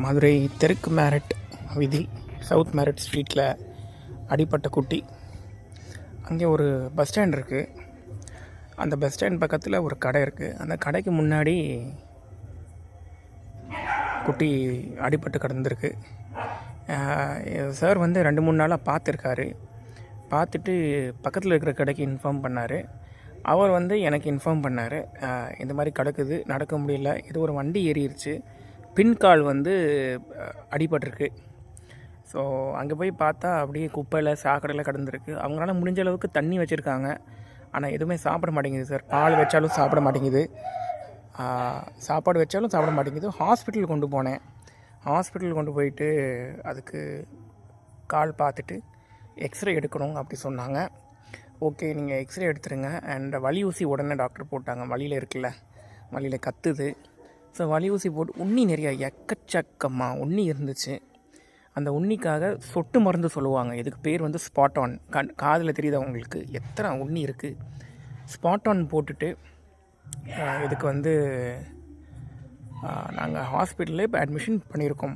மதுரை தெற்கு மேரட் வீதி சவுத் மேரட் ஸ்ட்ரீட்டில் அடிப்பட்ட குட்டி. அங்கே ஒரு பஸ் ஸ்டாண்ட் இருக்குது. அந்த பஸ் ஸ்டாண்ட் பக்கத்தில் ஒரு கடை இருக்குது. அந்த கடைக்கு முன்னாடி குட்டி அடிப்பட்டு கிடந்திருக்கு. சார் வந்து 2-3 நாளாக பார்த்துருக்காரு. பார்த்துட்டு பக்கத்தில் இருக்கிற கடைக்கு இன்ஃபார்ம் பண்ணார். அவர் வந்து எனக்கு இன்ஃபார்ம் பண்ணார், இந்த மாதிரி கிடக்குது, நடக்க முடியல, இது ஒரு வண்டி ஏறிடுச்சு, பின்கால் வந்து அடிபட்டிருக்கு. ஸோ அங்கே போய் பார்த்தா அப்படியே குப்பையில் சாக்கடையில் கிடந்திருக்கு. அவங்களால முடிஞ்ச அளவுக்கு தண்ணி வச்சுருக்காங்க, ஆனால் எதுவுமே சாப்பிட மாட்டேங்குது சார். பால் வச்சாலும் சாப்பிட மாட்டேங்குது, சாப்பாடு வச்சாலும் சாப்பிட மாட்டேங்குது. ஹாஸ்பிட்டல் கொண்டு போனேன். ஹாஸ்பிட்டல் கொண்டு போயிட்டு அதுக்கு கால் பார்த்துட்டு எக்ஸ்ரே எடுக்கணும் அப்படி சொன்னாங்க. ஓகே, நீங்கள் எக்ஸ்ரே எடுத்துருங்க. அண்ட் வலி ஊசி உடனே டாக்டர் போட்டாங்க. வலியில் இருக்குல்ல, வலியில் கத்துது. ஸோ வலி ஊசி போட்டு உண்ணி நிறையா எக்கச்சக்கமாக உண்ணி இருந்துச்சு. அந்த உண்ணிக்காக சொட்டு மருந்து சொல்லுவாங்க. இதுக்கு பேர் வந்து ஸ்பாட் ஆன். காதில் தெரியுது அவங்களுக்கு எத்தனை உண்ணி இருக்குது. ஸ்பாட் ஆன் போட்டுட்டு இதுக்கு வந்து நாங்கள் ஹாஸ்பிட்டலில் இப்போ அட்மிஷன் பண்ணியிருக்கோம்.